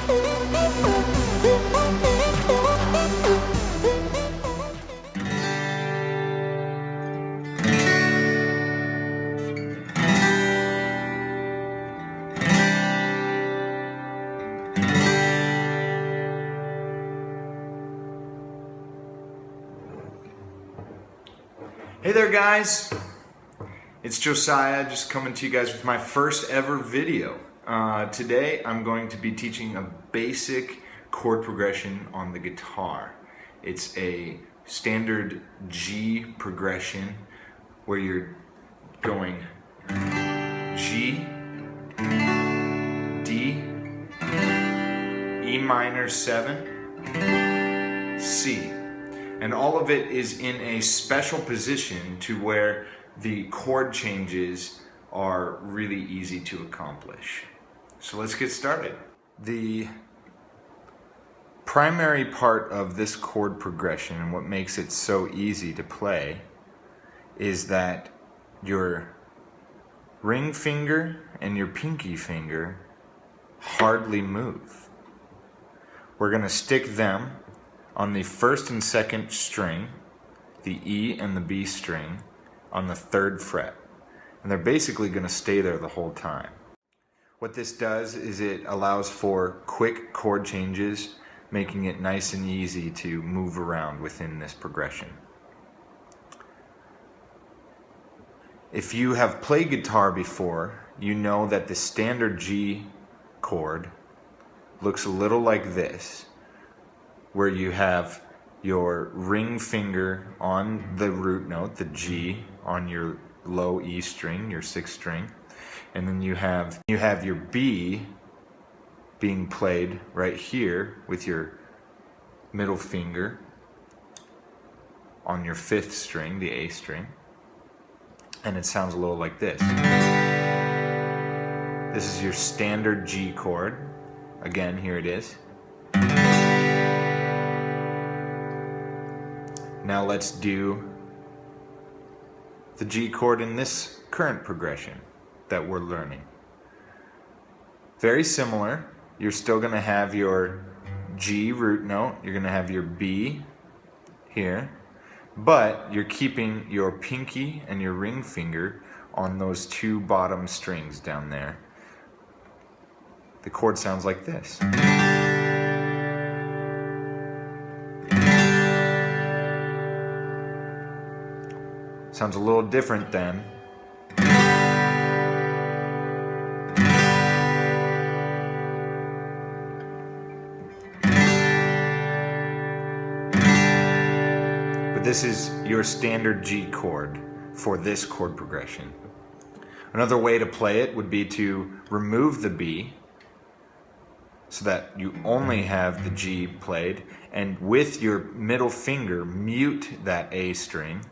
Hey there guys, it's Josiah, just coming to you guys with my first ever video. Today I'm going to be teaching a basic chord progression on the guitar. It's a standard G progression where you're going G, D, E minor 7, C. And all of it is in a special position to where the chord changes are really easy to accomplish. So let's get started. The primary part of this chord progression and what makes it so easy to play is that your ring finger and your pinky finger hardly move. We're going to stick them on the first and second string, the E and the B string, on the 3rd fret. And they're basically going to stay there the whole time. What this does is it allows for quick chord changes, making it nice and easy to move around within this progression. If you have played guitar before, you know that the standard G chord looks a little like this, where you have your ring finger on the root note, the G, on your low E string, your 6th string, and then you have your B being played right here with your middle finger on your 5th string, the A string, and it sounds a little like this. This is your standard G chord. Again, here it is. Now let's do the G chord in this current progression that we're learning. Very similar. You're still going to have your G root note. You're going to have your B here. But you're keeping your pinky and your ring finger on those 2 bottom strings down there. The chord sounds like this. Sounds a little different then. But this is your standard G chord for this chord progression. Another way to play it would be to remove the B so that you only have the G played, and with your middle finger mute that A string,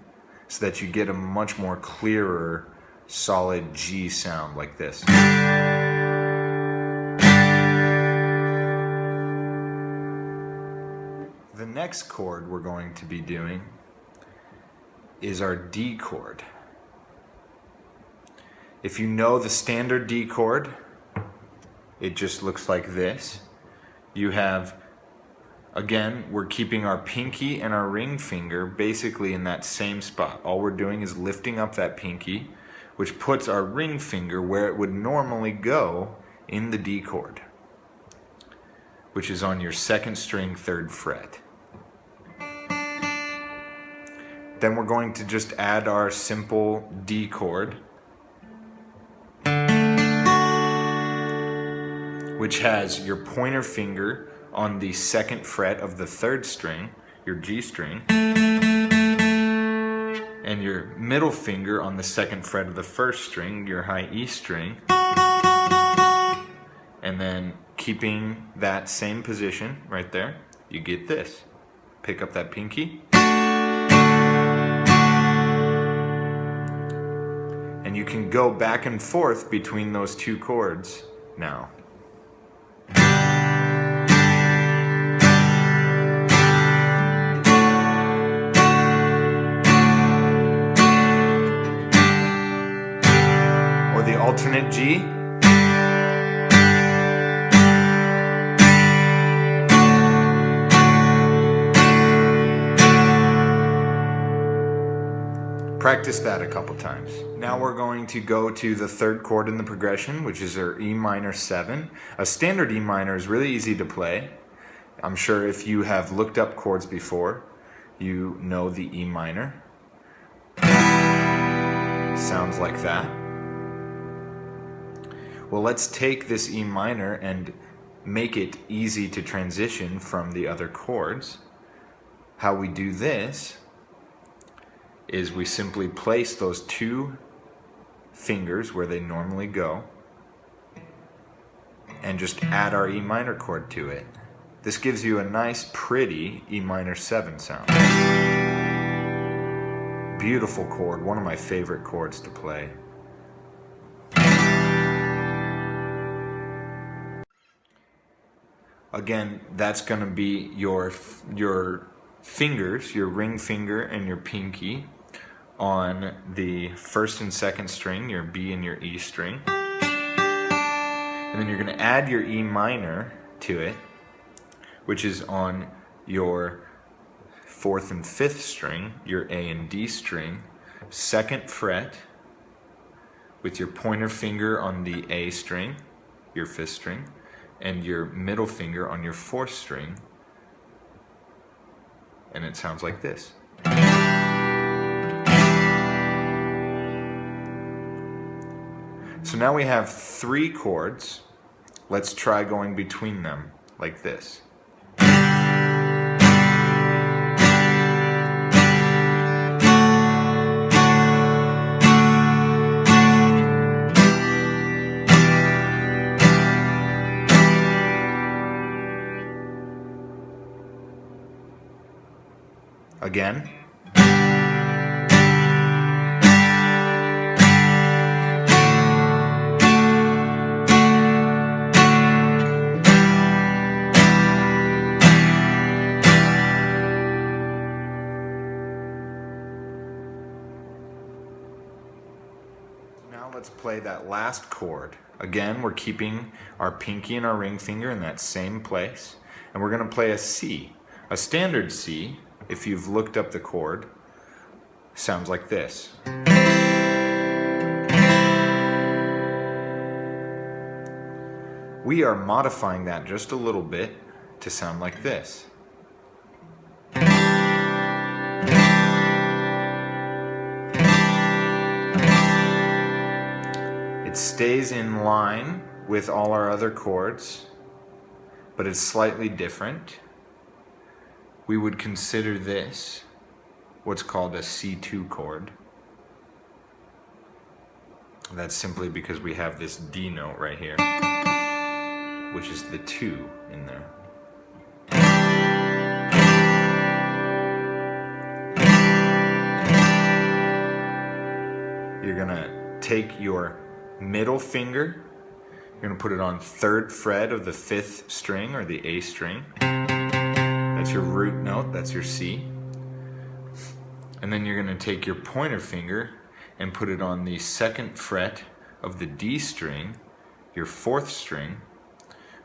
so that you get a much more clearer, solid G sound like this. The next chord we're going to be doing is our D chord. If you know the standard D chord, it just looks like this. You have, again, we're keeping our pinky and our ring finger basically in that same spot. All we're doing is lifting up that pinky, which puts our ring finger where it would normally go in the D chord, which is on your 2nd string, 3rd fret. Then we're going to just add our simple D chord, which has your pointer finger on the 2nd fret of the 3rd string, your G string, and your middle finger on the 2nd fret of the 1st string, your high E string, and then keeping that same position right there, you get this. Pick up that pinky, and you can go back and forth between those 2 chords now. Alternate G. Practice that a couple times. Now we're going to go to the third chord in the progression, which is our E minor 7. A standard E minor is really easy to play. I'm sure if you have looked up chords before, you know the E minor. Sounds like that. Well, let's take this E minor and make it easy to transition from the other chords. How we do this is we simply place those two fingers where they normally go and just add our E minor chord to it. This gives you a nice, pretty E minor 7 sound. Beautiful chord, one of my favorite chords to play. Again, that's going to be your fingers, your ring finger and your pinky on the first and second string, your B and your E string. And then you're going to add your E minor to it, which is on your fourth and fifth string, your A and D string, second fret, with your pointer finger on the A string, your fifth string, and your middle finger on your fourth string. And it sounds like this. So now we have 3 chords. Let's try going between them like this. Again. Now let's play that last chord. Again, we're keeping our pinky and our ring finger in that same place, and we're going to play a C. A standard C, if you've looked up the chord, sounds like this. We are modifying that just a little bit to sound like this. It stays in line with all our other chords, but it's slightly different. We would consider this what's called a C2 chord. That's simply because we have this D note right here, which is the 2 in there. You're gonna take your middle finger, you're gonna put it on 3rd fret of the 5th string or the A string. That's your root note, that's your C. And then you're going to take your pointer finger and put it on the 2nd fret of the D string, your 4th string,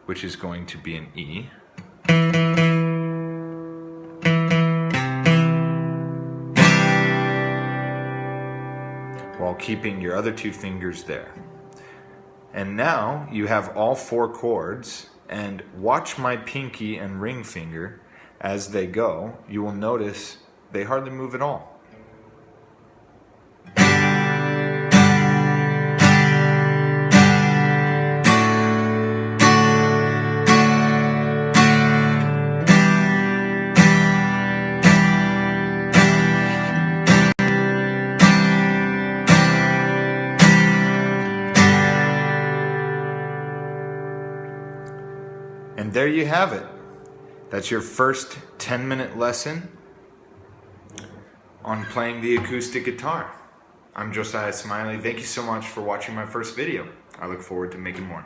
which is going to be an E. While keeping your other 2 fingers there. And now you have all 4 chords, and watch my pinky and ring finger as they go. You will notice they hardly move at all. And there you have it. That's your first 10-minute lesson on playing the acoustic guitar. I'm Josiah Smiley. Thank you so much for watching my first video. I look forward to making more.